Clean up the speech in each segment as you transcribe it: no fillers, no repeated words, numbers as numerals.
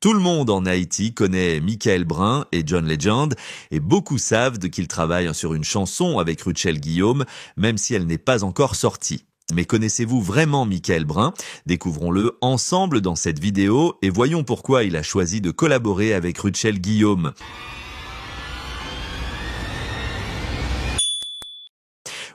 Tout le monde en Haïti connaît Michael Brun et John Legend et beaucoup savent qu'il travaille sur une chanson avec Rutschel Guillaume, même si elle n'est pas encore sortie. Mais connaissez-vous vraiment Michael Brun? Découvrons-le ensemble dans cette vidéo et voyons pourquoi il a choisi de collaborer avec Rutschel Guillaume.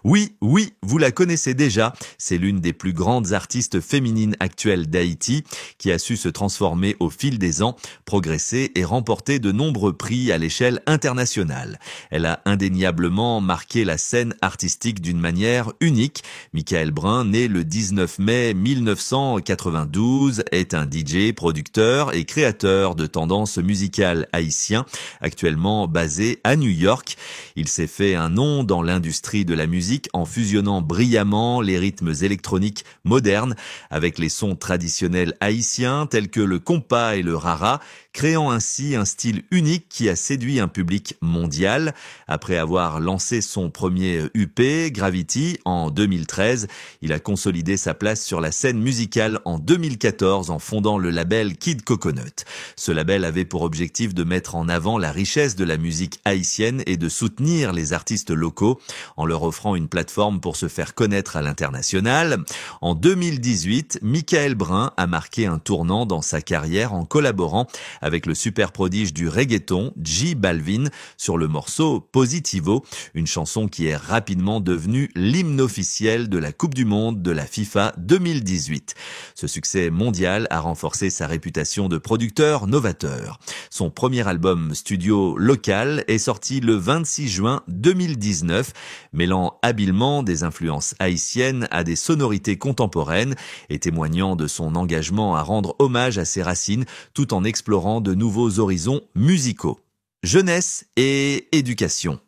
Oui, vous la connaissez déjà, c'est l'une des plus grandes artistes féminines actuelles d'Haïti qui a su se transformer au fil des ans, progresser et remporter de nombreux prix à l'échelle internationale. Elle a indéniablement marqué la scène artistique d'une manière unique. Michael Brun, né le 19 mai 1992, est un DJ, producteur et créateur de tendances musicales haïtien, actuellement basé à New York. Il s'est fait un nom dans l'industrie de la musique en fusionnant brillamment les rythmes électroniques modernes avec les sons traditionnels haïtiens tels que le compas et le rara, créant ainsi un style unique qui a séduit un public mondial. Après avoir lancé son premier EP, Gravity, en 2013, il a consolidé sa place sur la scène musicale en 2014 en fondant le label Kid Coconut. Ce label avait pour objectif de mettre en avant la richesse de la musique haïtienne et de soutenir les artistes locaux en leur offrant une plateforme pour se faire connaître à l'international. En 2018, Michael Brun a marqué un tournant dans sa carrière en collaborant avec le super prodige du reggaeton, J Balvin, sur le morceau Positivo, une chanson qui est rapidement devenue l'hymne officiel de la Coupe du Monde de la FIFA 2018. Ce succès mondial a renforcé sa réputation de producteur novateur. Son premier album studio local est sorti le 26 juin 2019, mêlant habilement des influences haïtiennes à des sonorités contemporaines et témoignant de son engagement à rendre hommage à ses racines tout en explorant de nouveaux horizons musicaux. Jeunesse et éducation.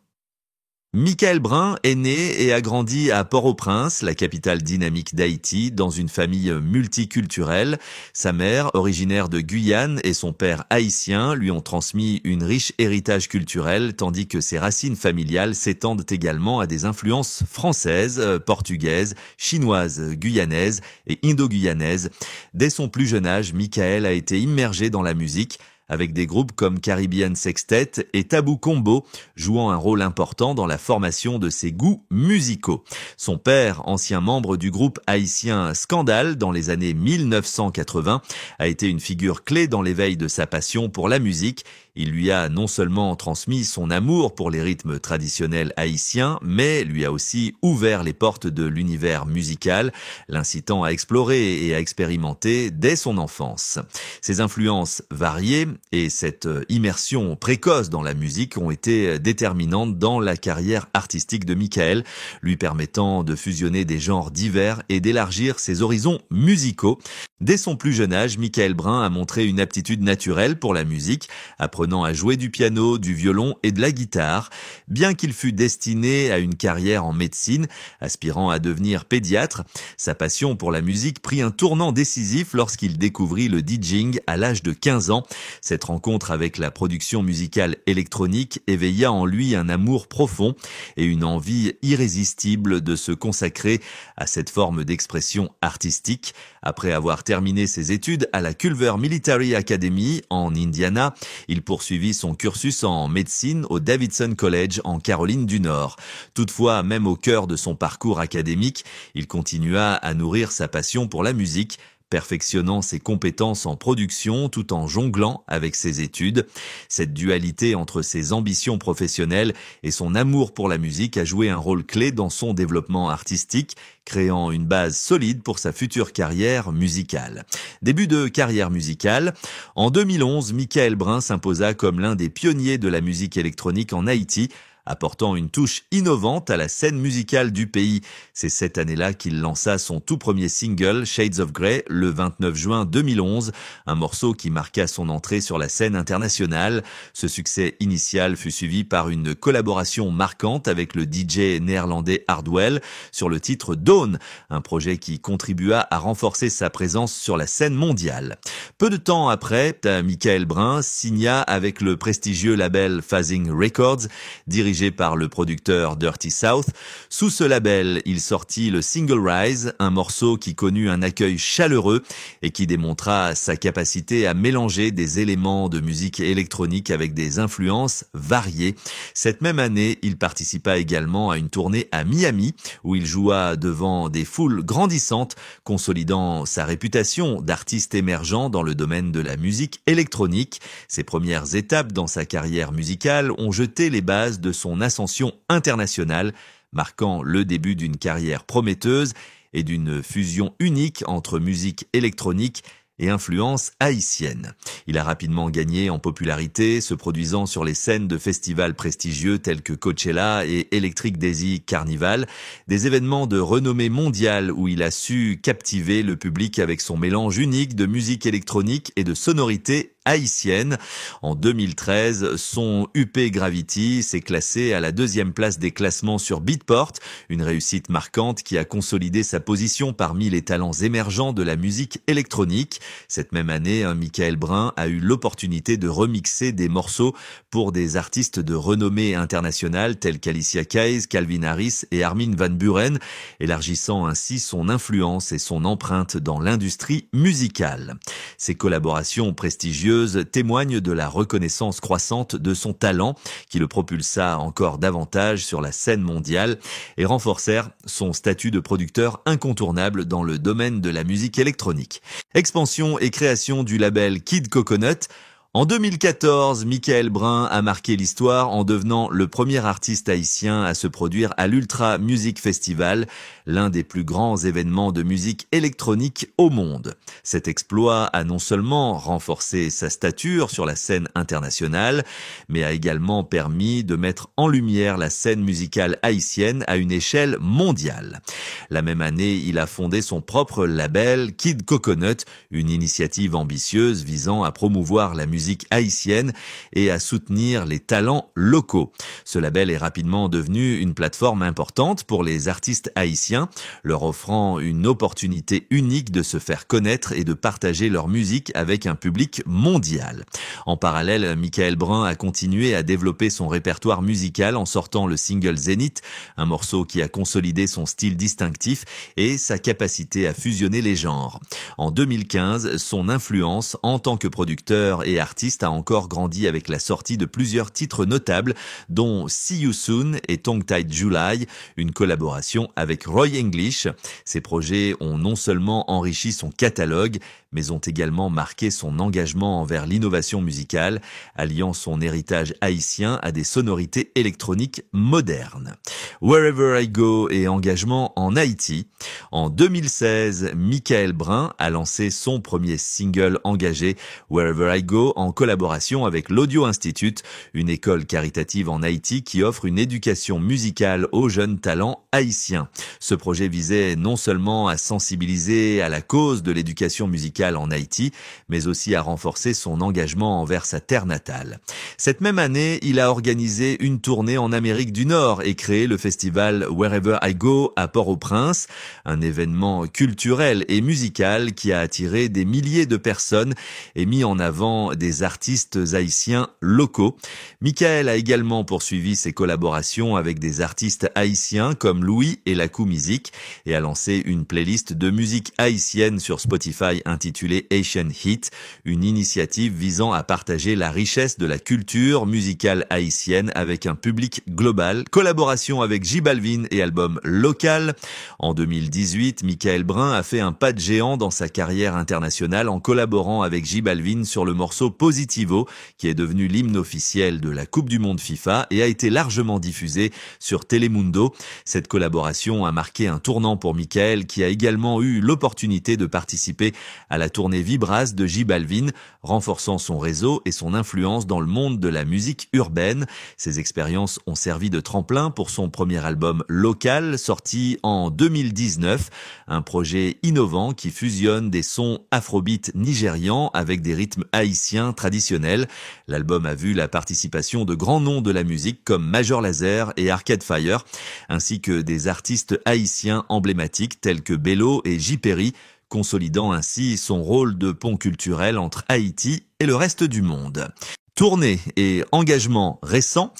Michael Brun est né et a grandi à Port-au-Prince, la capitale dynamique d'Haïti, dans une famille multiculturelle. Sa mère, originaire de Guyane, et son père haïtien lui ont transmis une riche héritage culturel, tandis que ses racines familiales s'étendent également à des influences françaises, portugaises, chinoises, guyanaises et indo-guyanaises. Dès son plus jeune âge, Michael a été immergé dans la musique, avec des groupes comme Caribbean Sextet et Tabou Combo, jouant un rôle important dans la formation de ses goûts musicaux. Son père, ancien membre du groupe haïtien Scandale dans les années 1980, a été une figure clé dans l'éveil de sa passion pour la musique. Il lui a non seulement transmis son amour pour les rythmes traditionnels haïtiens, mais lui a aussi ouvert les portes de l'univers musical, l'incitant à explorer et à expérimenter dès son enfance. Ses influences variées et cette immersion précoce dans la musique ont été déterminantes dans la carrière artistique de Michael, lui permettant de fusionner des genres divers et d'élargir ses horizons musicaux. Dès son plus jeune âge, Michael Brun a montré une aptitude naturelle pour la musique, apprenant à jouer du piano, du violon et de la guitare. Bien qu'il fût destiné à une carrière en médecine, aspirant à devenir pédiatre, sa passion pour la musique prit un tournant décisif lorsqu'il découvrit le DJing à l'âge de 15 ans. Cette rencontre avec la production musicale électronique éveilla en lui un amour profond et une envie irrésistible de se consacrer à cette forme d'expression artistique. Après avoir terminé ses études à la Culver Military Academy en Indiana, il poursuivit son cursus en médecine au Davidson College en Caroline du Nord. Toutefois, même au cœur de son parcours académique, il continua à nourrir sa passion pour la musique, perfectionnant ses compétences en production tout en jonglant avec ses études. Cette dualité entre ses ambitions professionnelles et son amour pour la musique a joué un rôle clé dans son développement artistique, créant une base solide pour sa future carrière musicale. Début de carrière musicale, en 2011, Michael Brun s'imposa comme l'un des pionniers de la musique électronique en Haïti, apportant une touche innovante à la scène musicale du pays. C'est cette année-là qu'il lança son tout premier single, Shades of Grey, le 29 juin 2011, un morceau qui marqua son entrée sur la scène internationale. Ce succès initial fut suivi par une collaboration marquante avec le DJ néerlandais Hardwell sur le titre Dawn, un projet qui contribua à renforcer sa présence sur la scène mondiale. Peu de temps après, Michael Brun signa avec le prestigieux label Phasing Records, dirigé dirigé par le producteur Dirty South. Sous ce label, il sortit le single Rise, un morceau qui connut un accueil chaleureux et qui démontra sa capacité à mélanger des éléments de musique électronique avec des influences variées. Cette même année, il participa également à une tournée à Miami, où il joua devant des foules grandissantes, consolidant sa réputation d'artiste émergent dans le domaine de la musique électronique. Ses premières étapes dans sa carrière musicale ont jeté les bases de son ascension internationale, marquant le début d'une carrière prometteuse et d'une fusion unique entre musique électronique et influence haïtienne. Il a rapidement gagné en popularité, se produisant sur les scènes de festivals prestigieux tels que Coachella et Electric Daisy Carnival, des événements de renommée mondiale où il a su captiver le public avec son mélange unique de musique électronique et de sonorités haïtienne. En 2013, son UP Gravity s'est classé à la 2e place des classements sur Beatport, une réussite marquante qui a consolidé sa position parmi les talents émergents de la musique électronique. Cette même année, Michael Brun a eu l'opportunité de remixer des morceaux pour des artistes de renommée internationale tels qu'Alicia Keys, Calvin Harris et Armin van Buuren, élargissant ainsi son influence et son empreinte dans l'industrie musicale. Ces collaborations prestigieuses témoigne de la reconnaissance croissante de son talent qui le propulsa encore davantage sur la scène mondiale et renforcèrent son statut de producteur incontournable dans le domaine de la musique électronique. Expansion et création du label Kid Coconut. En 2014, Michael Brun a marqué l'histoire en devenant le premier artiste haïtien à se produire à l'Ultra Music Festival, l'un des plus grands événements de musique électronique au monde. Cet exploit a non seulement renforcé sa stature sur la scène internationale, mais a également permis de mettre en lumière la scène musicale haïtienne à une échelle mondiale. La même année, il a fondé son propre label Kid Coconut, une initiative ambitieuse visant à promouvoir la musique haïtienne et à soutenir les talents locaux. Ce label est rapidement devenu une plateforme importante pour les artistes haïtiens, leur offrant une opportunité unique de se faire connaître et de partager leur musique avec un public mondial. En parallèle, Michael Brun a continué à développer son répertoire musical en sortant le single Zénith, un morceau qui a consolidé son style distinctif et sa capacité à fusionner les genres. En 2015, son influence en tant que producteur et artiste a encore grandi avec la sortie de plusieurs titres notables, dont See You Soon et Tongue Tied July, une collaboration avec Roy English. Ces projets ont non seulement enrichi son catalogue, mais ont également marqué son engagement envers l'innovation musicale, alliant son héritage haïtien à des sonorités électroniques modernes. Wherever I Go et engagement en Haïti. En 2016, Michael Brun a lancé son premier single engagé, Wherever I Go, en collaboration avec l'Audio Institute, une école caritative en Haïti qui offre une éducation musicale aux jeunes talents haïtiens. Ce projet visait non seulement à sensibiliser à la cause de l'éducation musicale en Haïti, mais aussi à renforcer son engagement envers sa terre natale. Cette même année, il a organisé une tournée en Amérique du Nord et créé le festival Wherever I Go à Port-au-Prince, un événement culturel et musical qui a attiré des milliers de personnes et mis en avant des artistes haïtiens locaux. Michael a également poursuivi ses collaborations avec des artistes haïtiens comme Louis et Lakou Music et a lancé une playlist de musique haïtienne sur Spotify intitulée Haitian Hit, une initiative visant à partager la richesse de la culture musicale haïtienne avec un public global. Collaboration avec J Balvin et album local. En 2018, Michael Brun a fait un pas de géant dans sa carrière internationale en collaborant avec J Balvin sur le morceau Positivo, qui est devenu l'hymne officiel de la Coupe du Monde FIFA et a été largement diffusé sur Telemundo. Cette collaboration a marqué un tournant pour Michael, qui a également eu l'opportunité de participer à la tournée Vibras de J Balvin, renforçant son réseau et son influence dans le monde de la musique urbaine. Ces expériences ont servi de tremplin pour son premier album local, sorti en 2019, un projet innovant qui fusionne des sons afrobeat nigérians avec des rythmes haïtiens traditionnels. L'album a vu la participation de grands noms de la musique comme Major Lazer et Arcade Fire, ainsi que des artistes haïtiens emblématiques tels que Bello et J Perry, consolidant ainsi son rôle de pont culturel entre Haïti et le reste du monde. Tournée et engagement récents.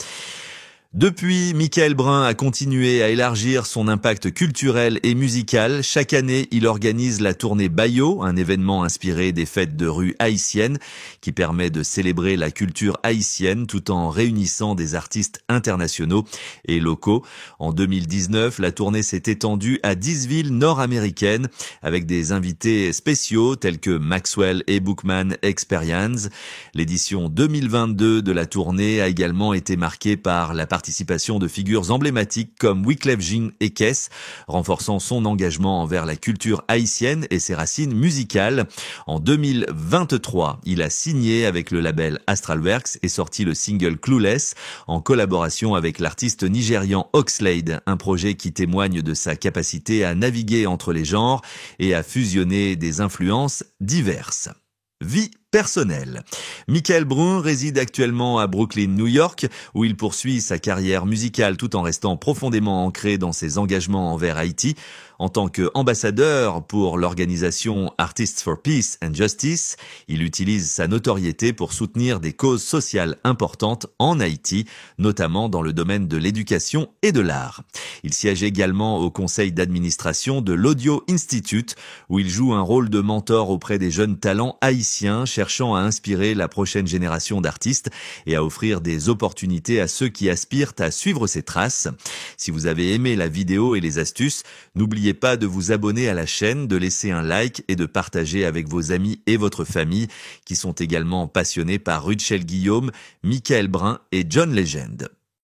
Depuis, Michael Brun a continué à élargir son impact culturel et musical. Chaque année, il organise la tournée Bayo, un événement inspiré des fêtes de rue haïtiennes, qui permet de célébrer la culture haïtienne tout en réunissant des artistes internationaux et locaux. En 2019, la tournée s'est étendue à 10 villes nord-américaines, avec des invités spéciaux tels que Maxwell et Bookman Experience. L'édition 2022 de la tournée a également été marquée par la participation de figures emblématiques comme Wyclef Jean et Kess, renforçant son engagement envers la culture haïtienne et ses racines musicales. En 2023, il a signé avec le label Astralwerks et sorti le single Clueless en collaboration avec l'artiste nigérian Oxlade, un projet qui témoigne de sa capacité à naviguer entre les genres et à fusionner des influences diverses. Vie personnelle. Michael Brun réside actuellement à Brooklyn, New York, où il poursuit sa carrière musicale tout en restant profondément ancré dans ses engagements envers Haïti. En tant qu'ambassadeur pour l'organisation Artists for Peace and Justice, il utilise sa notoriété pour soutenir des causes sociales importantes en Haïti, notamment dans le domaine de l'éducation et de l'art. Il siège également au conseil d'administration de l'Audio Institute, où il joue un rôle de mentor auprès des jeunes talents haïtiens cherchant à inspirer la prochaine génération d'artistes et à offrir des opportunités à ceux qui aspirent à suivre ses traces. Si vous avez aimé la vidéo et les astuces, n'oubliez pas de vous abonner à la chaîne, de laisser un like et de partager avec vos amis et votre famille qui sont également passionnés par Rutschel Guillaume, Michael Brun et John Legend.